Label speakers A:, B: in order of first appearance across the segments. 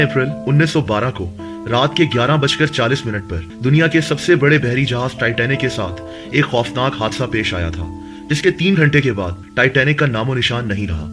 A: अप्रैल 1912 को रात के 11:40 पर दुनिया के सबसे बड़े बहरी जहाज टाइटैनिक के साथ एक खौफनाक हादसा पेश आया था, जिसके 3 घंटे के बाद टाइटैनिक का नामो निशान नहीं रहा।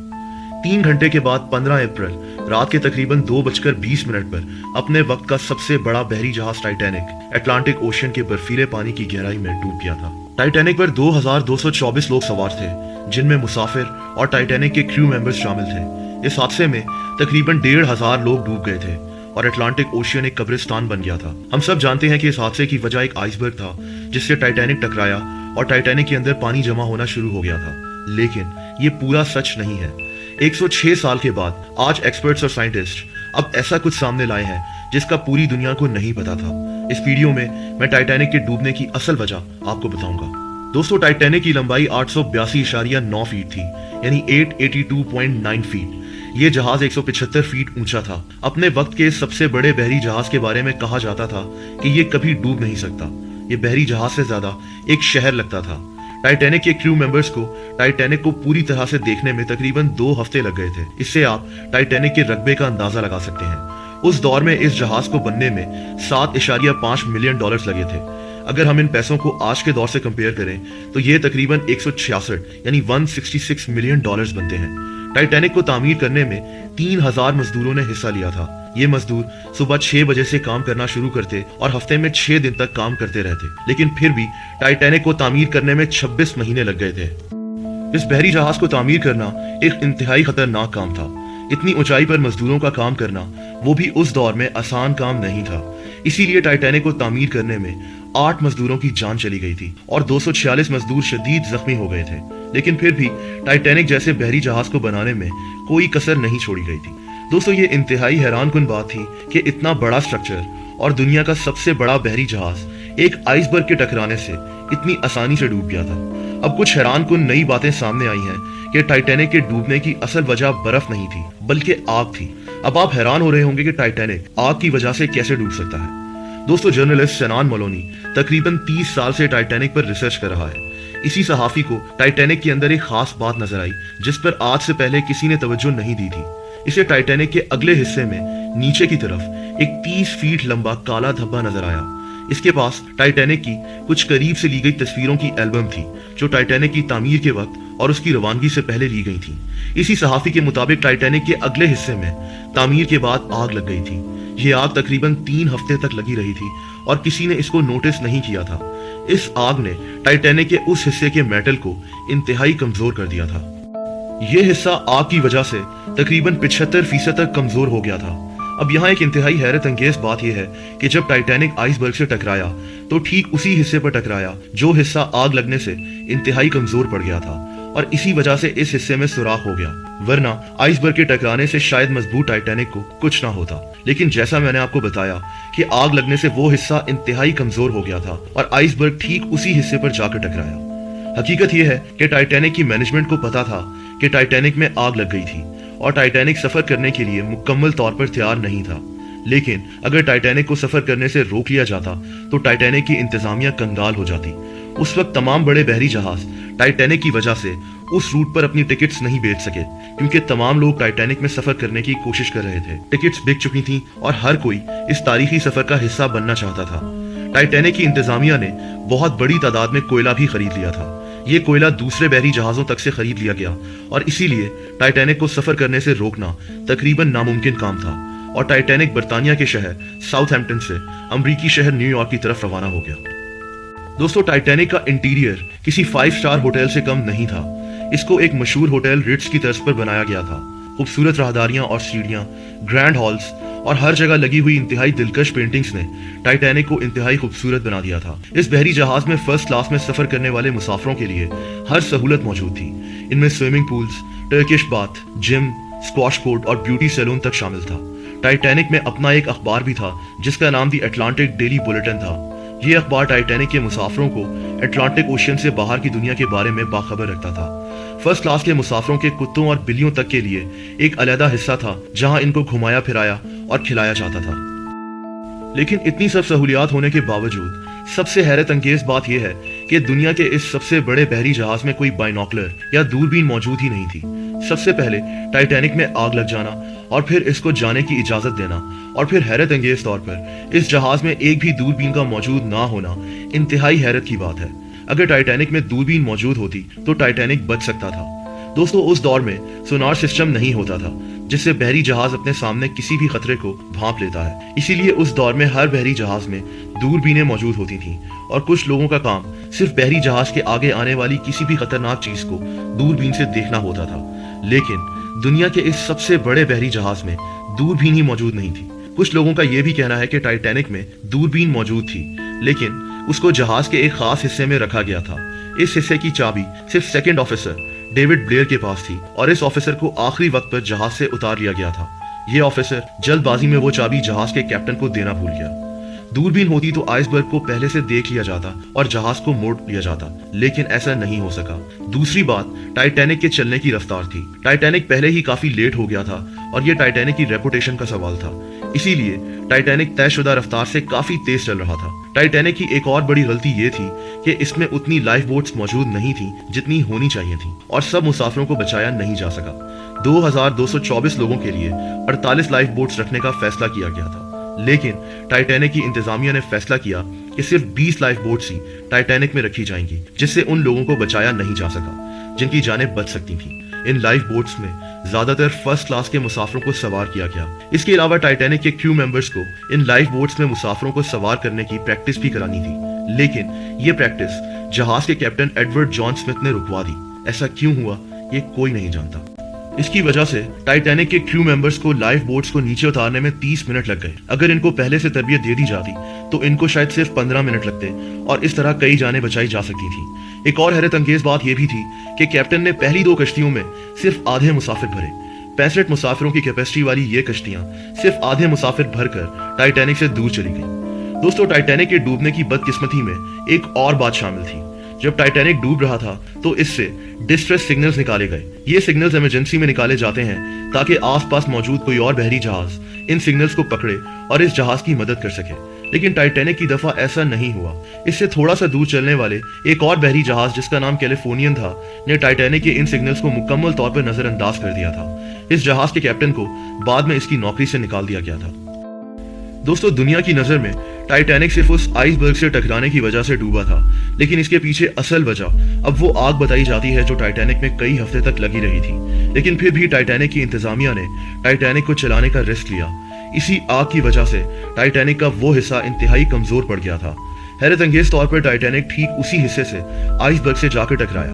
A: 3 घंटे के बाद 15 अप्रैल रात के तकरीबन 2:20 पर अपने वक्त का सबसे बड़ा बहरी जहाज टाइटैनिक अटलांटिक ओशियन के बर्फीले पानी की गहराई में डूब गया था। टाइटैनिक पर 2224 लोग सवार थे, जिनमें मुसाफिर और टाइटैनिक के क्रू मेंबर्स शामिल थे। इस हादसे में तकरीबन 1500 लोग डूब गए थे और अटलांटिक ओशियन एक कब्रिस्तान बन गया था। हम सब जानते हैं कि इस हादसे की वजह एक आइसबर्ग था, जिससे टाइटैनिक टकराया और टाइटैनिक के अंदर पानी जमा होना शुरू हो गया था। लेकिन ये पूरा सच नहीं है। 106 साल के बाद आज एक्सपर्ट्स और साइंटिस्ट अब ऐसा कुछ सामने लाए हैं जिसका पूरी दुनिया को नहीं पता था। इस वीडियो में मैं टाइटैनिक के डूबने की असल वजह आपको बताऊंगा। दोस्तों, टाइटैनिक की लंबाई 882.9 फीट थी, यानी 882.9 फीट। ये जहाज 175 फीट ऊंचा था। अपने वक्त के सबसे बड़े बहरी जहाज के बारे में कहा जाता था कि ये कभी डूब नहीं सकता। ये बहरी जहाज से ज्यादा एक शहर लगता था। टाइटैनिक के क्रू मेंबर्स को टाइटैनिक को पूरी तरह से देखने में तकरीबन 2 हफ्ते लग गए थे। इससे आप टाइटैनिक के रकबे का अंदाजा लगा सकते हैं। उस दौर में इस जहाज को बनने में $7.5 मिलियन लगे थे। अगर हम इन पैसों को आज के दौर से कंपेयर करें तो ये तकरीबन 166 यानी 166 मिलियन डॉलर्स बनते हैं। टाइटैनिक को तामीर करने में 3000 मजदूरों ने हिस्सा लिया था। ये मजदूर सुबह 6 बजे से काम करना शुरू करते और हफ्ते में 6 दिन तक काम करते रहते, लेकिन फिर भी टाइटैनिक को तामीर करने में 26 महीने लग गए थे। इस बहरी जहाज को तामीर करना एक इंतहाई खतरनाक काम था। इतनी ऊंचाई पर मजदूरों का काम करना, वो भी उस दौर में आसान काम नहीं था। इसीलिए टाइटैनिक को तामीर करने में 8 मजदूरों की जान चली गई थी और 246 मजदूर शदीद जख्मी हो गए थे। लेकिन फिर भी टाइटैनिक जैसे बहरी जहाज को बनाने में कोई कसर नहीं छोड़ी गई थी। दोस्तों, ये इंतहाई हैरानकुन बात थी कि इतना बड़ा स्ट्रक्चर और दुनिया का सबसे बड़ा बहरी जहाज एक आइसबर्ग के टकराने से इतनी आसानी से डूब गया था। अब कुछ हैरानकुन नई बातें सामने आई हैं कि टाइटैनिक के डूबने की असल वजह बर्फ नहीं थी, बल्कि आग थी। अब आप हैरान हो रहे होंगे कि टाइटैनिक आग की वजह से कैसे डूब सकता है। दोस्तों, जर्नलिस्ट शनान मलोनी तकरीबन 30 साल से टाइटैनिक पर रिसर्च कर रहा है। इसी सहाफी को टाइटैनिक के अंदर एक खास बात नजर आई जिस पर आज से पहले किसी ने तवज्जो नहीं दी थी। इसे टाइटैनिक के अगले हिस्से में नीचे की तरफ एक 30 फीट लंबा काला धब्बा नजर आया। इसके पास टाइटैनिक की कुछ करीब से ली गई तस्वीरों की एल्बम थी, जो टाइटैनिक की तामीर के वक्त और उसकी रवानगी से पहले ली गई थी। इसी सहाफी के मुताबिक टाइटैनिक के अगले हिस्से में तामीर के बाद आग लग गई थी। ये आग तकरीबन 3 हफ्ते तक लगी रही थी और किसी ने इसको नोटिस नहीं किया था। इस आग ने टाइटैनिक के उस हिस्से के मेटल को इंतहाई कमजोर कर दिया था। यह हिस्सा आग की वजह से तकरीबन 75% तक कमजोर हो गया था। अब यहाँ एक इंतहाई हैरत अंगेज बात यह है कि जब टाइटैनिक आइसबर्ग से टकराया तो ठीक उसी हिस्से पर टकराया जो हिस्सा आग लगने से इंतहाई कमजोर पड़ गया था, और इसी वजह से इस हिस्से में सुराख हो गया। वरना आइसबर्ग के टकराने से शायद मजबूत टाइटैनिक को कुछ ना होता। लेकिन जैसा मैंने आपको बताया कि आग लगने से वो हिस्सा इंतहाई कमजोर हो गया था और आइसबर्ग ठीक उसी हिस्से पर जाकर टकराया। हकीकत यह है कि टाइटैनिक की मैनेजमेंट को पता था कि टाइटैनिक में आग लग गई थी और टाइटैनिक सफर करने के लिए मुकम्मल तौर पर तैयार नहीं था। लेकिन अगर टाइटैनिक को सफर करने से रोक लिया जाता तो टाइटैनिक की इंतजामिया कंगाल हो जाती। उस वक्त तमाम बड़े बहरी जहाज टाइटैनिक की वजह से उस रूट पर अपनी टिकट्स नहीं बेच सके, क्योंकि तमाम लोग टाइटैनिक में सफर करने की कोशिश कर रहे थे। टिकट्स बिक चुकी थीं और हर कोई इस तारीखी सफर का हिस्सा बनना चाहता था। टाइटैनिक की इंतजामिया ने बहुत बड़ी तादाद में कोयला भी खरीद लिया था। ये कोयला दूसरे बहरी जहाजों तक से खरीद लिया गया और इसीलिए टाइटैनिक को सफर करने से रोकना तकरीबन नामुमकिन काम था और टाइटैनिक बर्तानिया के शहर साउथहैम्पटन से अमरीकी शहर न्यूयॉर्क की तरफ रवाना हो गया। दोस्तों, टाइटैनिक का इंटीरियर किसी 5 स्टार होटल से कम नहीं था। इसको एक मशहूर होटल रिट्स की तर्ज पर बनाया गया था। खूबसूरत राहदारियां और सीढ़ियां, ग्रैंड हॉल्स और हर जगह लगी हुई इंतहाई दिलकश पेंटिंग्स ने टाइटैनिक को इंतहाई खूबसूरत बना दिया था। इस बहरी जहाज में फर्स्ट क्लास में सफर करने वाले मुसाफिरों के लिए हर सहूलत मौजूद थी। इनमें swimming pools, Turkish bath, gym, squash court और ब्यूटी सैलून तक शामिल था। टाइटैनिक में अपना एक अखबार भी था जिसका नाम दी अटलांटिक डेली बुलेटिन था। ये अखबार टाइटैनिक के मुसाफिरों को अटलांटिक ओशियन से बाहर की दुनिया के बारे में बाखबर रखता था। फर्स्ट क्लास के मुसाफिरों के कुत्तों और बिल्लियों तक के लिए एक अलहदा हिस्सा था जहां इनको घुमाया फिराया और खिलाया जाता था। लेकिन इतनी सब सहूलियात होने के बावजूद सबसे हैरत अंगेज बात यह है कि दुनिया के इस सबसे बड़े बहरी जहाज में कोई बाइनोकुलर या दूरबीन मौजूद ही नहीं थी। सबसे पहले टाइटैनिक में आग लग जाना और फिर इसको जाने की इजाजत देना और फिर हैरत अंगेज तौर पर इस जहाज में एक भी दूरबीन का मौजूद ना होना इंतहाई हैरत की बात है। अगर टाइटैनिक में दूरबीन मौजूद होती तो टाइटैनिक बच सकता था। दोस्तों, उस दौर में सोनार सिस्टम नहीं होता था जिससे बहरी जहाज अपने सामने किसी भी खतरे को भांप लेता है। इसीलिए उस दौर में हर बहरी जहाज में दूरबीनें मौजूद होती थीं और कुछ लोगों का काम सिर्फ बहरी जहाज के आगे आने वाली किसी भी खतरनाक चीज को दूरबीन से देखना होता था। लेकिन दुनिया के इस सबसे बड़े बहरी जहाज में दूरबीन ही मौजूद नहीं थी। कुछ लोगों का यह भी कहना है कि टाइटैनिक में दूरबीन मौजूद थी, लेकिन उसको जहाज के एक खास हिस्से में रखा गया था। इस हिस्से की चाबी सिर्फ सेकंड ऑफिसर डेविड ब्लेयर के पास थी और इस ऑफिसर को आखिरी वक्त पर जहाज से उतार लिया गया था। यह ऑफिसर जल्दबाजी में वो चाबी जहाज के कैप्टन को देना भूल गया। दूरबीन होती तो आइसबर्ग को पहले से देख लिया जाता और जहाज को मोड़ लिया जाता, लेकिन ऐसा नहीं हो सका। दूसरी बात टाइटैनिक के चलने की रफ्तार थी। टाइटैनिक पहले ही काफी लेट हो गया था और यह टाइटैनिक की रेपुटेशन का सवाल था। इसीलिए टाइटैनिक तयशुदा रफ्तार से काफी तेज चल रहा था। टाइटैनिक की एक और बड़ी गलती ये थी कि इसमें उतनी लाइफ बोट्स मौजूद नहीं थी जितनी होनी चाहिए थी और सब मुसाफिरों को बचाया नहीं जा सका। 2224 लोगों के लिए 48 लाइफ बोट्स रखने का फैसला किया गया था, लेकिन टाइटैनिक की इंतजामिया ने फैसला किया कि सिर्फ 20 लाइफ बोट्स ही टाइटैनिक में रखी जाएंगी, जिससे उन लोगों को बचाया नहीं जा सका जिनकी जानें बच सकती थी। इन लाइफ बोट्स में ज्यादातर फर्स्ट क्लास के मुसाफिरों को सवार किया गया। इसके अलावा टाइटैनिक के क्रू मेंबर्स को इन लाइफ बोट्स में मुसाफिरों को सवार करने की प्रैक्टिस भी करानी थी, लेकिन ये प्रैक्टिस जहाज के कैप्टन एडवर्ड जॉन स्मिथ ने रुकवा दी। ऐसा क्यों हुआ ये कोई नहीं जानता। इसकी वजह से टाइटैनिक के क्रू मेंबर्स को लाइफ बोट्स को नीचे उतारने में 30 मिनट लग गए। अगर इनको पहले से तरबियत दे दी जाती तो इनको शायद सिर्फ 15 मिनट लगते और इस तरह कई जानें बचाई जा सकती थी। एक और हैरत अंगेज बात यह भी थी कि कैप्टन ने पहली 2 कश्तियों में सिर्फ आधे मुसाफिर भरे। 65 मुसाफिरों की कैपेसिटी वाली ये कश्तियां सिर्फ आधे मुसाफिर भरकर टाइटैनिक से दूर चली गई। दोस्तों, टाइटैनिक के डूबने की बदकिस्मती में एक और बात शामिल थी। जब टाइटैनिक डूब रहा था तो इससे डिस्ट्रेस सिग्नल्स निकाले गए। ये सिग्नल्स इमरजेंसी में निकाले जाते हैं ताकि आसपास मौजूद कोई और बहरी जहाज इन सिग्नल्स को पकड़े और इस जहाज की मदद कर सके, लेकिन टाइटैनिक की दफा ऐसा नहीं हुआ। इससे थोड़ा सा दूर चलने वाले एक और बहरी जहाज जिसका नाम कैलिफोर्नियन था ने टाइटैनिक के इन सिग्नल्स को मुकम्मल तौर पर नजरअंदाज कर दिया था। इस जहाज के कैप्टन को बाद में इसकी नौकरी से निकाल दिया गया था। दोस्तों, दुनिया की नजर में टाइटैनिक सिर्फ उस आइसबर्ग से टकराने की वजह से डूबा था, लेकिन इसके पीछे असल वजह अब वो आग बताई जाती है जो टाइटैनिक में कई हफ्ते तक लगी रही थी। लेकिन फिर भी टाइटैनिक की इंतजामिया ने टाइटैनिक को चलाने का रिस्क लिया। इसी आग की वजह से टाइटैनिक का वो हिस्सा इंतहाई कमजोर पड़ गया था। हैरत अंगेज तौर पर टाइटैनिक ठीक उसी हिस्से से आइसबर्ग से जाकर टकराया।